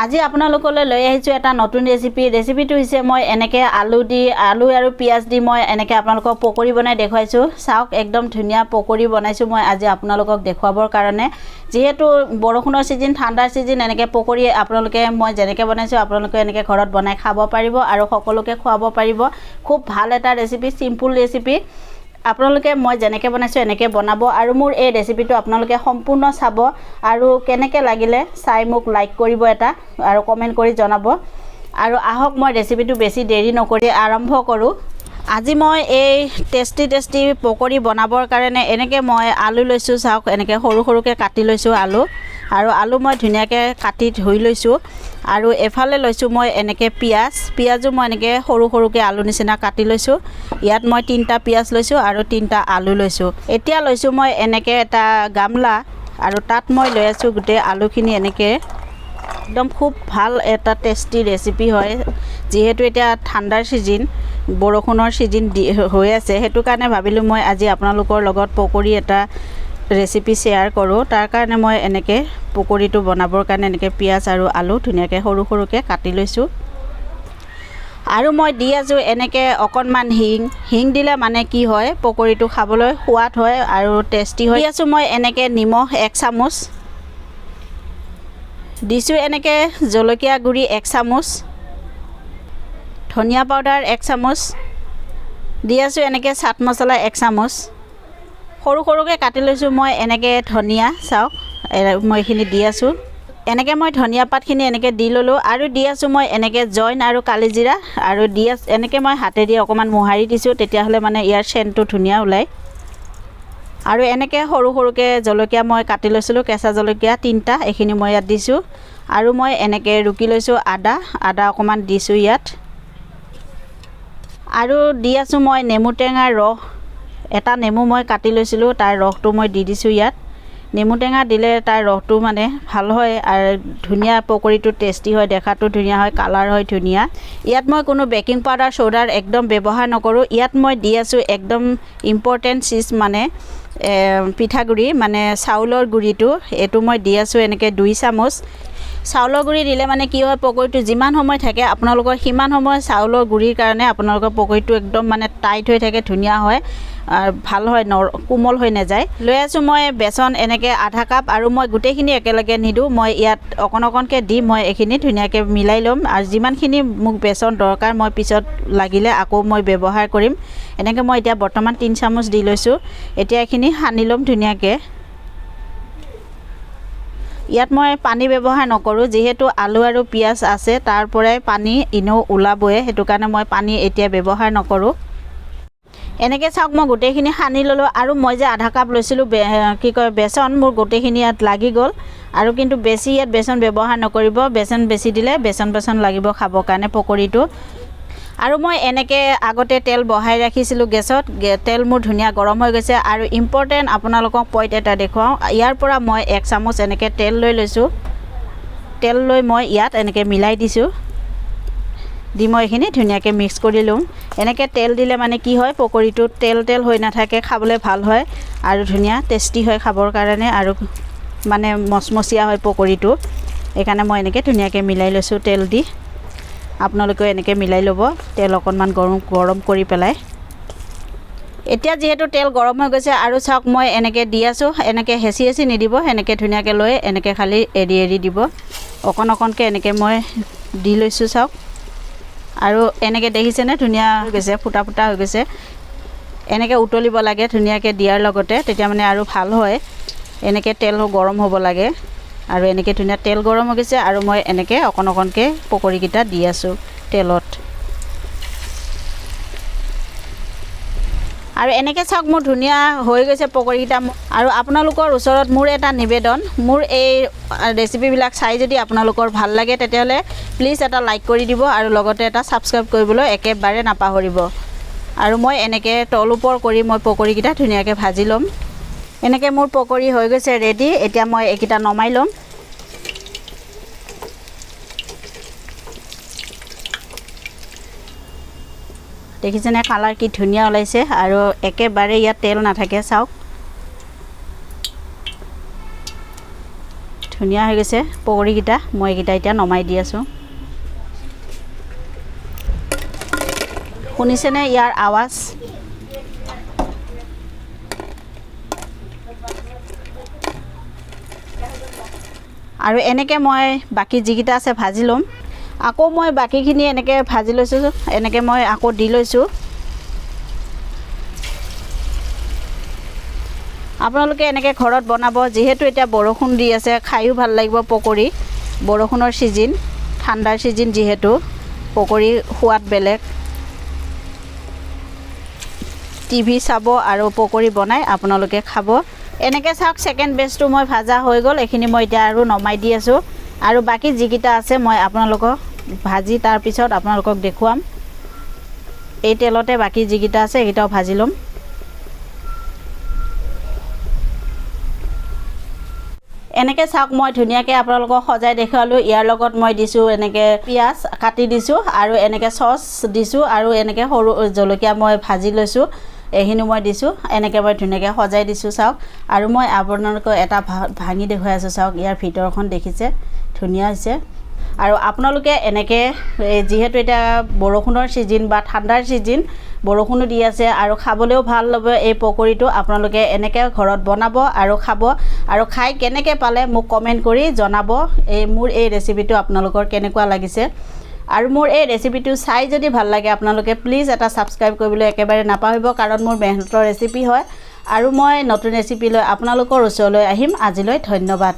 আজি আপোনালোকলৈ লৈ আহিছো এটা নতুন ৰেচিপিটো হৈছে মই এনেকে আলু আৰু পিয়াজ দি মই এনেকে আপোনালোকক পকৰি বনাই দেখাইছো চাওক একদম ধুনিয়া পকৰি বনাইছো মই আজি আপোনালোকক দেখাবৰ কাৰণে যেহেতু বৰষুণৰ সিজন ঠাণ্ডাৰ সিজন এনেকে পকৰি আপোনালোকে মই যেনেকে বনাইছো আপোনালোকে এনেকে ঘৰত বনাই খাব পাৰিব আৰু সকলোকে খুৱাব পাৰিব খুব ভাল এটা ৰেচিপি সিম্পল ৰেচিপি আপোনালোকে মই যেনেকে বনাইছো এনেকে বনাব আৰু মোৰ এই ৰেচিপিটো আপোনালোকে সম্পূৰ্ণ চাব আৰু কেনেকে লাগিলে চাই মোক লাইক কৰিব এটা আৰু কমেন্ট কৰি জনাব আৰু আহক মই ৰেচিপিটো বেছি দেৰি নকৰি আৰম্ভ কৰো আজি মই এই টেষ্টি পকৰি বনাবৰ কাৰণে এনেকে মই আলু লৈছো চাওক এনেকে সৰু সৰুকে কাটি লৈছো আলু আৰু আলু মই ধুনিয়াকে কাটি ধুই লৈছো আৰু এফালে লৈছো মই এনেকে পিয়াজো মই এনেকে সৰু সৰুকে আলু নিচিনা কাটি লৈছো ইয়াত মই 3টা পিয়াজ লৈছো আৰু 3টা আলু লৈছো এতিয়া লৈছো মই এনেকে এটা গামলা আৰু তাত মই লৈ আছো গুটে আলুখিনি এনেকে একদম খুব ভাল এটা টেষ্টি ৰেচিপি হয় যেহেতু এটা ঠাণ্ডাৰ সিজন বৰষুণৰ সিজন হৈ আছে হেতু কাৰণে ভাবিলো মই আজি আপোনালোকৰ লগত পকৰি এটা ৰেচিপি শেয়াৰ কৰো তাৰ কাৰণে মই এনেকে পকৰিটো বনাবৰ কাৰণে এনেকে পিয়াজ আৰু আলু ধুনিয়াকে সৰু সৰুকে কাটি লৈছো আৰু মই দি আছো এনেকে অকনমান হিং দিলে মানে কি হয় পকৰিটো খাবলৈ সোৱাদ হয় আৰু টেষ্টি হয় দি আছো মই এনেকে নিমখ 1 চামুচ দিছো এনেকে জলকীয়া গুৰি 1 চামুচ ধনিয়া পাউডাৰ 1 চামুচ দি আছো এনেকে চাট মছলা 1 চামুচ সৰু সৰুকে কাটি লৈছো মই এনেকে ধনিয়া চাওক মই খিনি দি আছো এনেকে মই ধনিয়া পাতখিনি এনেকে দি ললো আৰু দি আছো মই এনেকে জইন আৰু কালিজিৰা আৰু দি এনেকে মই হাতে দি অকমান মোহাৰি দিছো তেতিয়া হলে মানে ইয়াৰ সেন্টটো ধুনিয়া ওলাই আৰু এনেকে সৰু সৰুকে জলকীয়া মই কাটি লৈছিলো কেঁচা জলকীয়া 3টা এখিনি মই ইয়াত দিছো আৰু মই এনেকে ৰুকি লৈছো আদা অকমান দিছো ইয়াত আৰু দি আছো মই নেমু টেঙা ৰস এটা নেমু মই কাটি লৈছিলো তাৰ ৰসটো মই দি দিছো ইয়াত নেমু টেঙা দিলে তাৰ ৰসটো মানে ভাল হয় আৰু ধুনিয়া পকৰিটো টেষ্টি হয় দেখাটো ধুনিয়া হয় কালাৰ হয় ধুনিয়া ইয়াত মই কোনো বেকিং পাউডাৰ সোডাৰ একদম ব্যৱহাৰ নকৰো ইয়াত মই দি আছো একদম ইম্পৰ্টেন্ট চিজ মানে পিঠাগুৰি মানে চাউলৰ গুৰিটো এটো মই দি আছো এনেকে 2 চামুচ চাউলৰ গুৰি দিলে মানে কি হয় পকৰিটো যিমান সময় থাকে আপোনালোকৰ সিমান সময় চাউলৰ গুৰিৰ কাৰণে আপোনালোকৰ পকৰিটো একদম মানে টাইট হৈ থাকে ধুনিয়া হয় আর ভাল হয় কোমল হৈ না যায় লৈ আছো মই বেসন এনেকে আধা কাপ আৰু মই গুটেখিনি একেলগে নিদু মই ইয়াত অকনকে দি মই এখিনি ধুনিয়াকে মিলাই লম আৰু যিমানখিনি মোক বেসন দৰকাৰ মই পিছত লাগিলে আকৌ মই ব্যৱহাৰ কৰিম এনেকে মই এতিয়া বৰ্তমান 3 চামুচ দি লৈছো এতিয়া এখিনি হানি লম ধুনিয়াকে ইয়াত মই পানী ব্যৱহাৰ নকৰো যেহেতু আলু আৰু পিয়াজ আছে তাৰ পৰাই পানী ইনো উলাবয়ে হেতু কাৰণে মই পানী এতিয়া ব্যৱহাৰ নকৰো এনেকে চাওক মই গুটেখিনি হানি ললো আৰু মই যে আধা কাপ লৈছিলো কি কয় বেসন মোৰ গুটেখিনি ইয়াত লাগি গল আৰু কিন্তু বেছি ইয়াত বেসন ব্যৱহাৰ নকৰিব বেসন বেছি দিলে বেসন লাগিব খাব কাৰণে পকৰিটো আৰু মই এনেকে আগতে তেল বহাই ৰাখিছিলো গেছত তেল মোৰ ধুনিয়া গৰম হৈ গৈছে আৰু ইম্পৰ্টেন্ট আপোনালোকক পইণ্ট এটা দেখুৱাও ইয়াৰ পৰা মই 1 চামুচ এনেকে তেল লৈ লৈছো তেল লৈ মই ইয়াত এনেকে মিলাই দিছো দি মই এখিনি ধুনিয়াকে মিক্স কৰি লম এনেকে তেল দিলে মানে কি হয় পকৰিটো তেল হৈ না থাকে খাবলে ভাল হয় আৰু ধুনিয়া টেষ্টি হয় খাবৰ কাৰণে আৰু মানে মচমচিয়া হয় পকৰিটো এখানে মই এনেকে ধুনিয়াকে মিলাই লৈছো তেল দি আপোনালোকে এনেকে মিলাই লব তেল অকনমান গৰম কৰি পেলাই এতিয়া যেহেতু তেল গৰম হৈ গৈছে আৰু চাওক মই এনেকে দি আছো এনেকে হেচি নিদিব এনেকে ধুনিয়াকে লৈ এনেকে খালি এৰি দিব অকনকে এনেকে মই দি লৈছো চাওক আৰু এনেকে দেখিছে নে ধুনিয়া হৈ গৈছে ফুটা হৈ গৈছে এনেকে উতলিব লাগে ধুনিয়াকে দিয়াৰ লগতে তেতিয়া মানে আৰু ভাল হয় এনেকে তেল গৰম হ'ব লাগে আৰু এনেকে ধুনিয়া তেল গৰম হৈ গৈছে আৰু মই এনেকে অকনকে পকৰি কিটা দি আছো তেলত আৰু এনেকে চাওক মোৰ ধুনিয়া হৈ গৈছে পকৰি কিটা আৰু আপোনালোকৰ ওচৰত মোৰ এটা নিবেদন মোৰ এই ৰেচিপি বিলাক চাই যদি আপোনালোকৰ ভাল লাগে তেতিয়ালে প্লিজ এটা লাইক কৰি দিব আৰু লগতে এটা সাবস্ক্ৰাইব কৰিবলৈ একেবাৰে নাপাহৰিব আৰু মই এনেকে তল ওপৰ কৰি মই পকৰি কিটা ধুনিয়াকে ভাজি লম এনেকে মোৰ পকৰি হৈ গৈছে ৰেডি এতিয়া মই একিটা নমাই লম দেখিছেনে কালাৰ কি ধুনিয়া ওলাইছে আৰু একেবাৰে ইয়া তেল না থাকে চাওক ধুনীয়া হৈ গৈছে পকৰিকেইটা মই এইকেইটা এতিয়া নমাই দি আছোঁ শুনিছেনে ইয়াৰ আৱাজ আৰু এনেকৈ মই বাকি যিকেইটা আছে ভাজি ল'ম আকৌ মই বাকিখিনি এনেকৈ ভাজি লৈছোঁ এনেকৈ মই আকৌ দি লৈছোঁ আপোনালোকে এনেকৈ ঘৰত বনাব যিহেতু এতিয়া বৰষুণ দি আছে খাইও ভাল লাগিব পকৰি বৰষুণৰ সিজন ঠাণ্ডাৰ সিজন যিহেতু পকৰি সোৱাদ বেলেগ টিভি চাব আৰু পকৰি বনাই আপোনালোকে খাব এনেকৈ চাওক সেকেন্ড বেচটো মই ভাজা হৈ গ'ল এখিনি মই এতিয়া আৰু নমাই দি আছোঁ আৰু বাকি যিকেইটা আছে মই আপোনালোকক ভাজি তাৰ পিছত আপোনালোকক দেখুৱাম এই তেলতে বাকি যিকেইটা আছে এইকেইটাও ভাজি ল'ম এনেকৈ চাওক মই ধুনীয়াকৈ আপোনালোকক সজাই দেখুৱালোঁ ইয়াৰ লগত মই দিছোঁ এনেকৈ পিঁয়াজ কাটি দিছোঁ আৰু এনেকৈ চচ দিছোঁ আৰু এনেকৈ সৰু জলকীয়া মই ভাজি লৈছোঁ এইখিনি মই দিছোঁ এনেকৈ মই ধুনীয়াকৈ সজাই দিছোঁ চাওক আৰু মই আপোনালোকক এটা ভাঙি দেখুৱাই আছোঁ চাওক ইয়াৰ ভিতৰখন দেখিছে ধুনীয়া হৈছে আৰু আপোনালোকে এনেকৈ যিহেতু এতিয়া বৰষুণৰ সিজন বা ঠাণ্ডাৰ সিজন বৰষুণো দি আছে আৰু খাবলৈও ভাল হ'ব এই পকৰিটো আপোনালোকে এনেকৈ ঘৰত বনাব আৰু খাব আৰু খাই কেনেকৈ পালে মোক কমেণ্ট কৰি জনাব মোৰ এই ৰেচিপিটো আপোনালোকৰ কেনেকুৱা লাগিছে আৰু মোৰ এই ৰেচিপিটো চাই যদি ভাল লাগে আপোনালোকে প্লিজ এটা সাবস্ক্ৰাইব কৰিবলৈ একেবাৰে নাপাহৰিব কাৰণ মোৰ মেহনতৰ ৰেচিপি হয় আৰু মই নতুন ৰেচিপি লৈ আপোনালোকৰ ওচৰলৈ আহিম আজিলৈ ধন্যবাদ